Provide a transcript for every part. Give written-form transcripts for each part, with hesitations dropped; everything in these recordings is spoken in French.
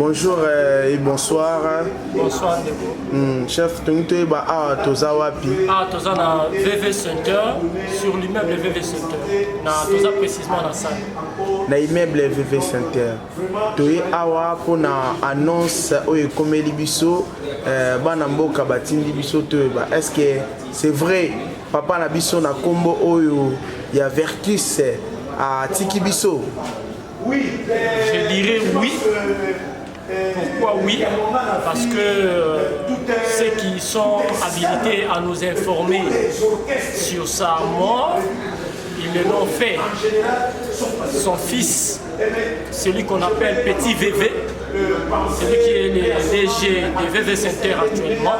bonjour et bonsoir. Bonsoir. Chef, tu es à Tozawapi. Ah, Toza na VV Center, sur l'immeuble VV Center. Na Toza précisément dans la salle. Na immeuble VV Center. Tu es awa pour na annonce oye komeli biso bana mboka batindi biso to ba. Est-ce que c'est vrai papa na biso na kombo oyo ya Verkis à Tiki biso? Oui. Je dirais oui. Pourquoi oui? Parce que ceux qui sont habilités à nous informer sur sa mort, ils l'ont fait. Son fils, celui qu'on appelle Petit VV, celui qui est le DG de VV Center actuellement,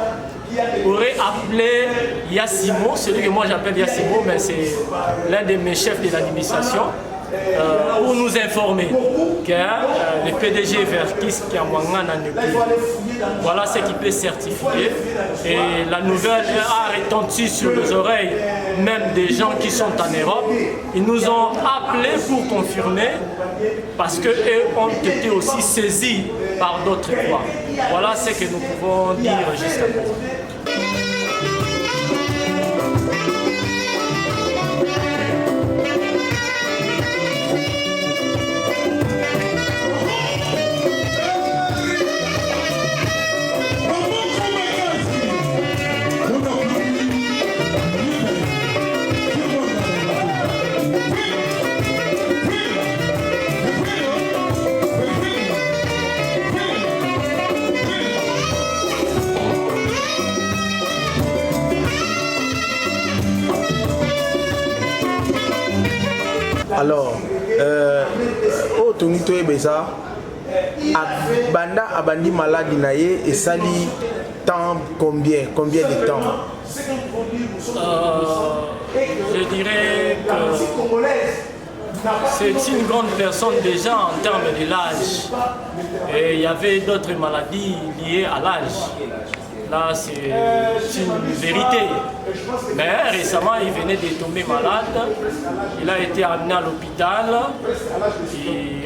aurait appelé Yassimo, celui que moi j'appelle Yassimo, mais c'est l'un de mes chefs de l'administration, pour nous informer que le PDG Verkis Kiamwangana n'est plus. Voilà ce qui peut certifier. Et la nouvelle a retenti sur les oreilles même des gens qui sont en Europe. Ils nous ont appelés pour confirmer parce qu'eux ont été aussi saisis par d'autres voix. Voilà ce que nous pouvons dire jusqu'à présent. Alors, au Tonito et Beza, Banda Abandi malade naye et sali temps combien de temps? Je dirais que c'est une grande personne déjà en termes de l'âge. Et il y avait d'autres maladies liées à l'âge. Là, c'est une vérité. Mais récemment, il venait de tomber malade. Il a été amené à l'hôpital.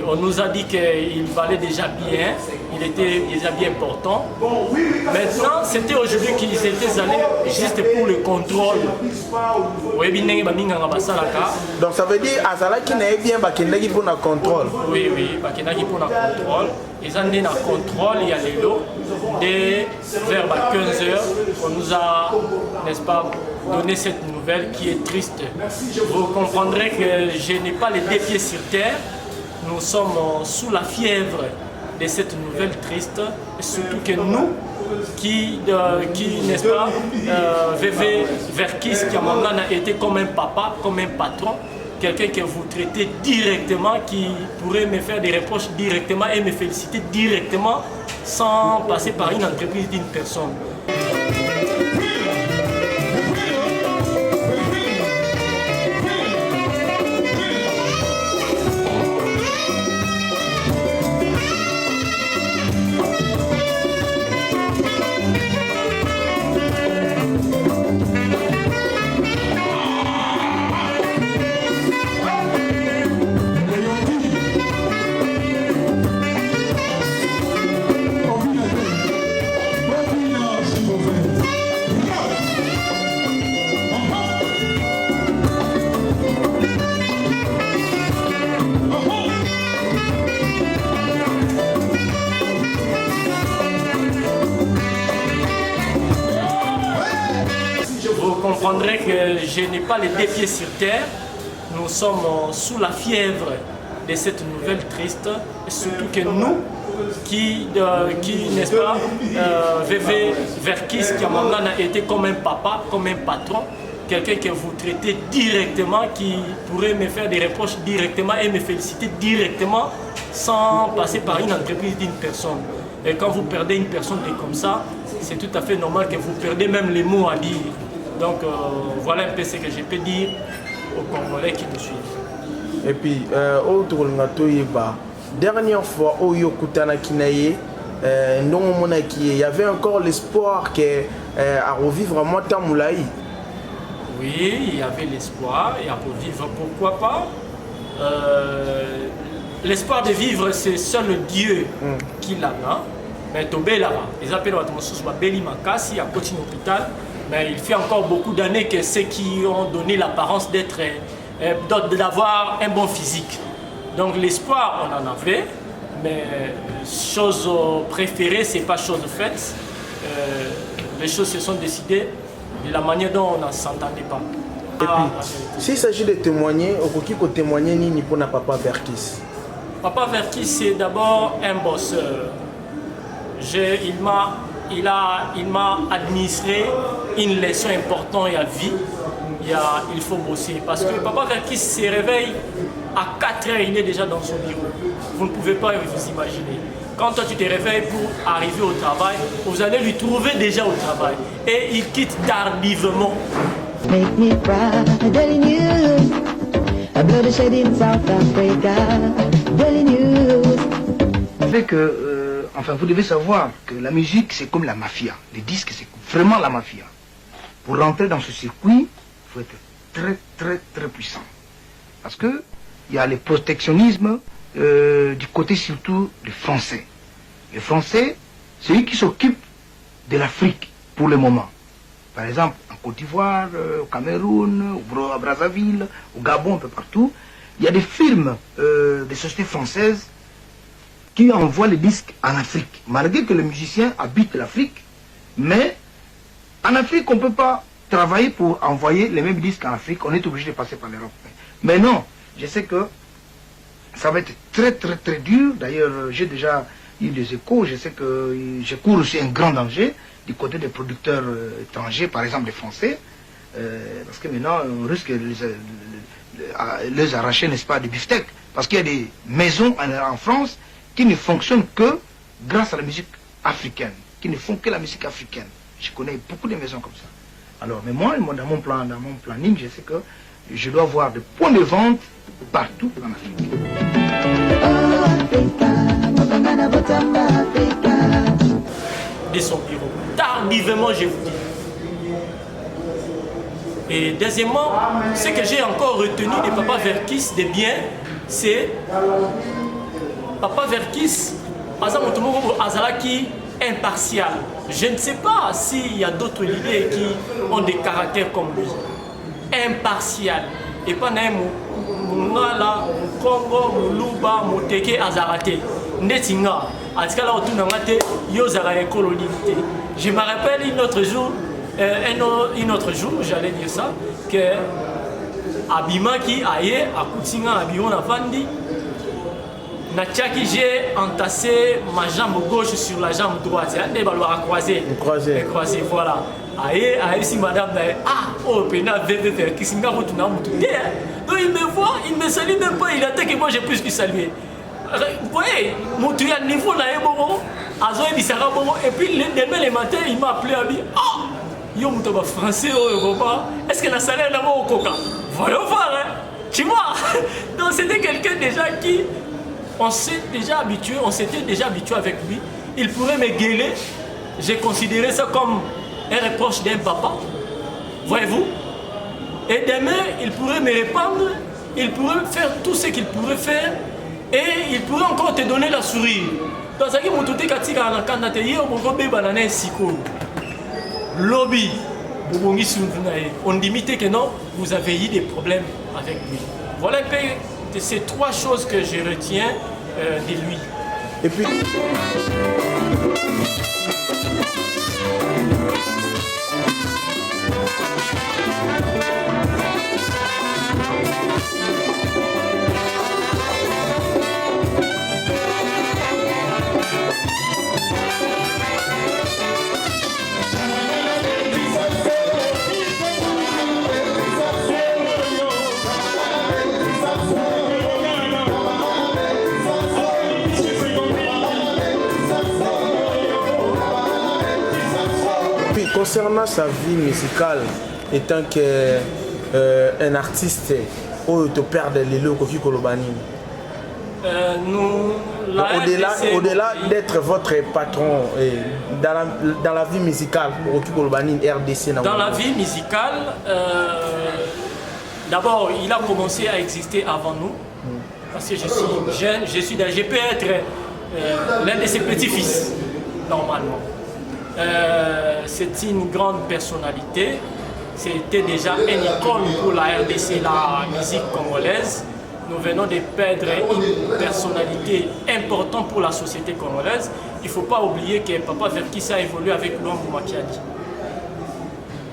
On nous a dit qu'il valait déjà bien. Il était déjà bien portant. Maintenant, c'était aujourd'hui qu'ils étaient allés juste pour le contrôle. Donc ça veut dire que n'est bien pour le contrôle. Oui, pour le contrôle. Ils ont donné un contrôle, il y a des lots. Vers 15h, on nous a, n'est-ce pas, donné cette nouvelle qui est triste. Vous comprendrez que je n'ai pas les deux pieds sur terre. Nous sommes sous la fièvre de cette nouvelle triste. Et surtout que nous, qui n'est-ce pas, VV Verkis Kiamwangana a été comme un papa, comme un patron, quelqu'un que vous traitez directement, qui pourrait me faire des reproches directement et me féliciter directement sans passer par une entreprise d'une personne. Vous comprendrez que je n'ai pas les deux pieds sur terre. Nous sommes sous la fièvre de cette nouvelle triste. Et surtout que nous, qui n'est-ce pas, VV Verkis Kiamwangana a été comme un papa, comme un patron, quelqu'un que vous traitez directement, qui pourrait me faire des reproches directement et me féliciter directement sans passer par une entreprise d'une personne. Et quand vous perdez une personne comme ça, c'est tout à fait normal que vous perdez même les mots à dire. Donc voilà un peu ce que je peux dire aux Congolais qui nous suivent. Et puis, dernière fois, au Yokutana Kinaye, il y avait encore l'espoir à revivre Mota Moulaï. Oui, il y avait l'espoir et à revivre, pourquoi pas. l'espoir de vivre, c'est seul Dieu qui l'a. Mais ils appellent Beli Makasi, à côté de l'hôpital. Mais il fait encore beaucoup d'années que ceux qui ont donné l'apparence d'avoir un bon physique. Donc l'espoir, on en avait, mais chose préférée, c'est pas chose faite. Les choses se sont décidées de la manière dont on ne s'entendait pas. Et puis, s'il s'agit de témoigner, au qui peut témoigner ni pour Papa Verkis. Papa Verkis, c'est d'abord un bosseur. Il m'a administré une leçon importante à vie. Il faut bosser. Parce que Papa Verkis se réveille à 4 heures, il est déjà dans son bureau. Vous ne pouvez pas vous imaginer. Quand toi tu te réveilles pour arriver au travail, vous allez lui trouver déjà au travail. Et il quitte tardivement. Make me cry, daily news. A bloodshed in South Africa, daily news. Fait que, enfin, vous devez savoir que la musique c'est comme la mafia. Les disques c'est vraiment la mafia. Pour rentrer dans ce circuit, il faut être très très très puissant. Parce que il y a le protectionnisme du côté surtout des Français. Les Français, c'est eux qui s'occupent de l'Afrique pour le moment. Par exemple, en Côte d'Ivoire, au Cameroun, à Brazzaville, au Gabon, un peu partout, il y a des firmes, des sociétés françaises qui envoient les disques en Afrique. Malgré que les musiciens habitent l'Afrique, mais en Afrique, on ne peut pas travailler pour envoyer les mêmes disques en Afrique. On est obligé de passer par l'Europe. Mais non, je sais que ça va être très très très dur. D'ailleurs, j'ai déjà eu des échos. Je sais que je cours aussi un grand danger du côté des producteurs étrangers, par exemple les Français, parce que maintenant on risque de les arracher, n'est-ce pas, des beefsteaks, parce qu'il y a des maisons en France qui ne fonctionnent que grâce à la musique africaine, qui ne font que la musique africaine. Je connais beaucoup de maisons comme ça. Alors, mais moi, dans mon planning, je sais que je dois avoir des points de vente partout en Afrique. De son bureau. Tardivement, je vous dis. Et deuxièmement, ce que j'ai encore retenu de Papa Verkis de bien, c'est Papa Verkis, Azalaki impartial. Je ne sais pas s'il y a d'autres leaders qui ont des caractères comme lui. Impartial. Et pas Mungala, Congo, Muluba, Moteke, Azarate. Netinga. Je me rappelle un autre jour, j'allais dire ça, que Abimaki aye à Koutinga Abion a Vandi. J'ai entassé ma jambe gauche sur la jambe droite. C'est un débat à croiser. Croiser, voilà. Aïe, si madame, oh, pena, qui s'y met à retourner. Donc il me voit, il me salue même pas, il attend que moi j'ai plus que saluer. Vous voyez, mon tuyau à niveau là, et puis le matin, il m'a appelé à dire, oh, yo, mon français, est-ce que la salaire là-bas au coca? Voyons voir, hein. Tu vois. Donc c'était quelqu'un déjà qui, on s'était déjà habitué avec lui. Il pourrait me gueuler. J'ai considéré ça comme un reproche d'un papa. Voyez-vous? Et demain, il pourrait me répandre, il pourrait faire tout ce qu'il pourrait faire. Et il pourrait encore te donner la sourire. Dans ce qui lobby, on limite que non, vous avez eu des problèmes avec lui. Voilà un peu de ces trois choses que je retiens de lui. Et puis... Concernant sa vie musicale, étant qu'un artiste au père de l'élo Kofi Kolobani, au-delà d'être votre patron dans la vie musicale, Kofi Kolobani, RDC. Dans la vie musicale, d'abord, il a commencé à exister avant nous. parce que je suis jeune, je peux être l'un de ses petits-fils, normalement. C'est une grande personnalité. C'était déjà une icône pour la RDC, la musique congolaise. Nous venons de perdre une personnalité importante pour la société congolaise. Il ne faut pas oublier que Papa Verkis a évolué avec Luambo Makiadi.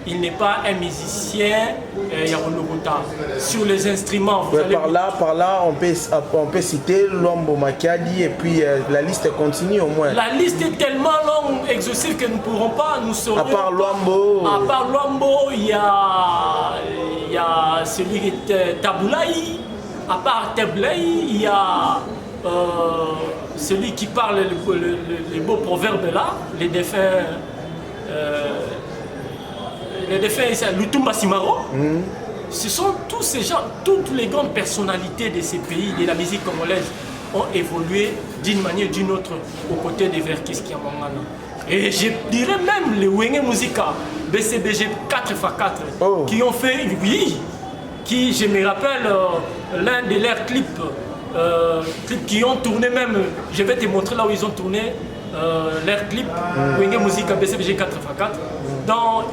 Il n'est pas un musicien Yaronogota. Sur les instruments, vous allez... Par là, on peut citer Luambo Makiadi et puis la liste continue au moins. La liste est tellement longue, exhaustive que nous ne pourrons pas nous sauver. À part Luambo. À part Luambo, il y a celui qui est Taboulaï. À part Taboulaï, il y a celui qui parle les beaux proverbes là, les défunts. Les défunts, Lutumba Simaro. Ce sont tous ces gens, toutes les grandes personnalités de ces pays, de la musique congolaise, ont évolué d'une manière ou d'une autre aux côtés des Verkis Kiamangana. Et je dirais même les Wenge Musica, BCBG 4x4, qui ont fait, oui, qui, je me rappelle, l'un de leurs clips qui ont tourné même, je vais te montrer là où ils ont tourné leur clip, Wenge Musica BCBG 4x4, dans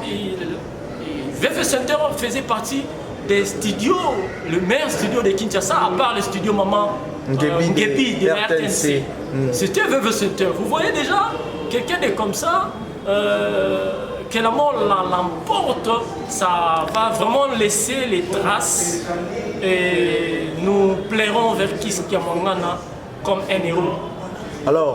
VV Center faisait partie des studios, le meilleur studio de Kinshasa, à part le studio Maman Ngebi de la RTNC. C'était VV Center. Vous voyez déjà, quelqu'un de comme ça, que la mort l'emporte, ça va vraiment laisser les traces et nous plairons vers Verkis Kiamangana comme un héros. Alors,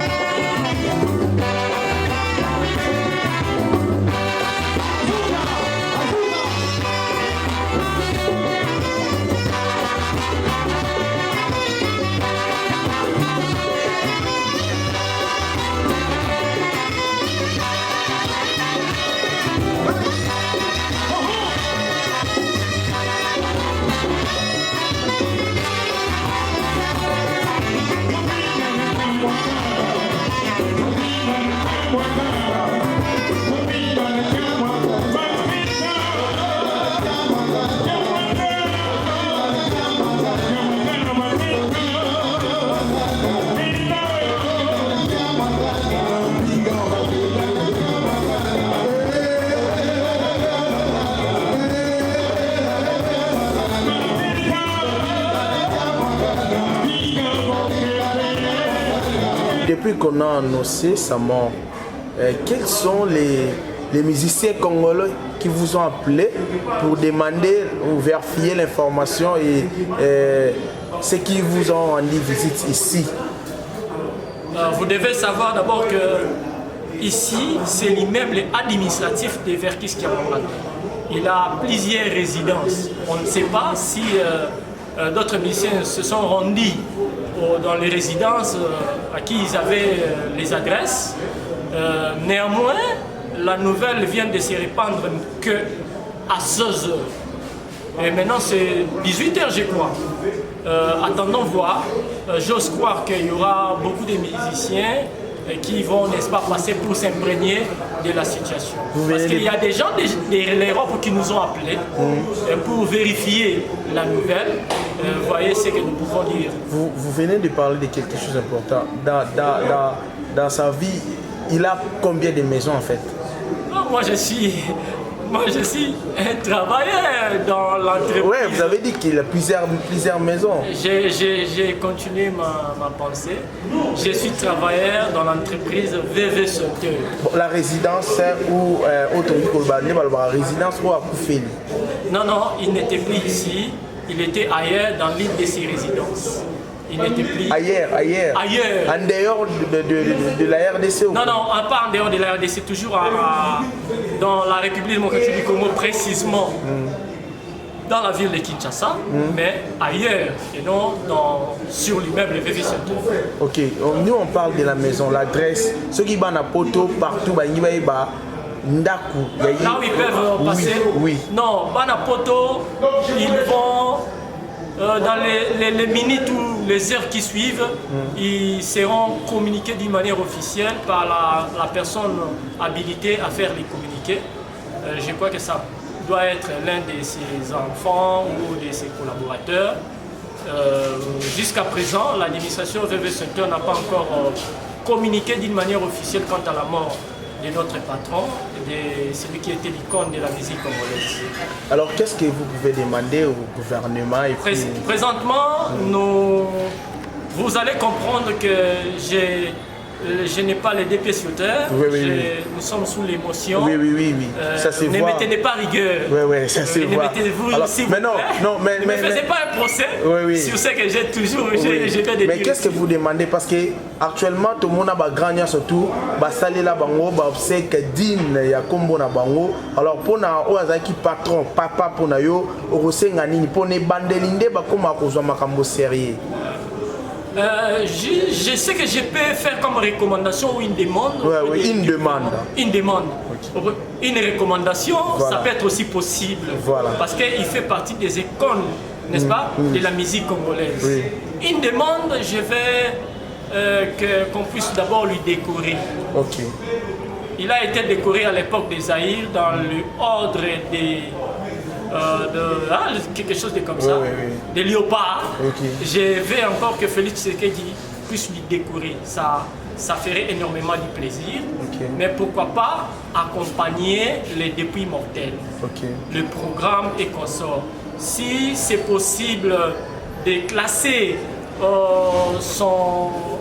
depuis qu'on a annoncé sa mort, quels sont les musiciens congolais qui vous ont appelé pour demander ou vérifier l'information et ceux qui vous ont rendu visite ici? Vous devez savoir d'abord que ici, c'est l'immeuble administratif de Verkis Kiamangana. Il a plusieurs résidences. On ne sait pas si d'autres musiciens se sont rendus dans les résidences à qui ils avaient les adresses. Néanmoins, la nouvelle vient de se répandre que à 16h. Et maintenant c'est 18h je crois. Attendons voir. J'ose croire qu'il y aura beaucoup de musiciens qui vont, n'est-ce pas, passer pour s'imprégner de la situation. Parce qu'il y a des gens de l'Europe qui nous ont appelés pour vérifier la nouvelle. Vous voyez ce que nous pouvons dire. Vous venez de parler de quelque chose d'important. Dans sa vie, il a combien de maisons en fait? Non, moi je suis un travailleur dans l'entreprise. Oui, vous avez dit qu'il a plusieurs maisons. J'ai continué ma pensée. Je suis travailleur dans l'entreprise VV Center. La résidence ou la résidence ou à Koufeli? Non, il n'était plus ici. Il était ailleurs dans l'une de ses résidences. Il n'était plus... Ailleurs. En dehors de la RDC ou Non, pas en dehors de la RDC, toujours dans la République démocratique du Congo, précisément dans la ville de Kinshasa, mais ailleurs et non sur l'immeuble VV Center. Ok, nous on parle de la maison, l'adresse, ceux qui vont à Poto, partout, Ndaku. Là où ils peuvent passer. Oui. Non, Banapoto, ils vont dans les minutes ou les heures qui suivent, ils seront communiqués d'une manière officielle par la personne habilitée à faire les communiqués. Je crois que ça doit être l'un de ses enfants ou de ses collaborateurs. Jusqu'à présent, l'administration VV Center n'a pas encore communiqué d'une manière officielle quant à la mort de notre patron, de celui qui était l'icône de la musique congolaise. Alors qu'est-ce que vous pouvez demander au gouvernement et puis... Présentement, vous allez comprendre que je n'ai pas les deux pieds sur terre. Oui. Nous sommes sous l'émotion. Oui. Ça se ne voit. mettez pas rigueur. Oui, ça se voit. Mettez-vous, alors, s'il mais vous non, plaît. non, mais... Ne me faisez pas un procès sur ce que j'ai toujours j'ai des mais qu'est-ce que vous demandez? Parce que actuellement, tout le monde a grand surtout, basali la bango, obsèque digne, ya kombo na bango. Alors pour na oazaki patron, papa pour na yo, orosenga nini pour ne bandelinde ba koma kozwa makambo sérieux. Je sais que je peux faire comme recommandation ou une demande. Oui, une demande. Une demande. Okay. Une recommandation, voilà. Ça peut être aussi possible. Voilà. Parce qu'il fait partie des icônes, n'est-ce pas, de la musique congolaise. Oui. Une demande, je veux qu'on puisse d'abord lui décorer. Ok. Il a été décoré à l'époque des Zaïre dans l'ordre des... quelque chose de comme ça, des léopards. Okay. Je veux encore que Félix Tshisekedi puisse lui décorer. Ça ferait énormément du plaisir. Okay. Mais pourquoi pas accompagner les dépouilles mortels, le programme et consorts. Si c'est possible de classer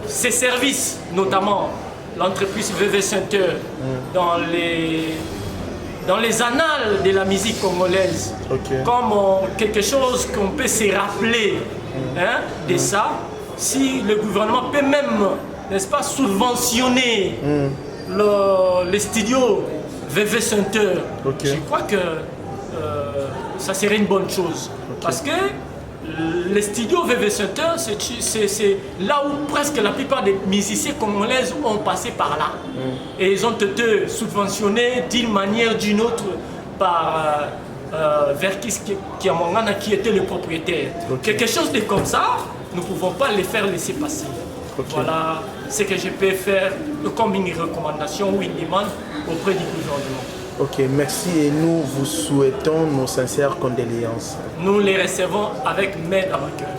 ses services, notamment l'entreprise VV Center, dans les annales de la musique congolaise, comme quelque chose qu'on peut se rappeler de ça, si le gouvernement peut même, n'est-ce pas, subventionner les studios VV Center, je crois que ça serait une bonne chose. Parce que les studios VV Center, c'est là où presque la plupart des musiciens congolais ont passé par là. Et ils ont été subventionnés d'une manière ou d'une autre par Verkis Kiamongana qui était le propriétaire. Quelque chose de comme ça, nous ne pouvons pas les faire laisser passer. Voilà ce que je peux faire comme une recommandation ou une demande auprès du gouvernement. Ok, merci et nous vous souhaitons nos sincères condoléances. Nous les recevons avec main dans le cœur.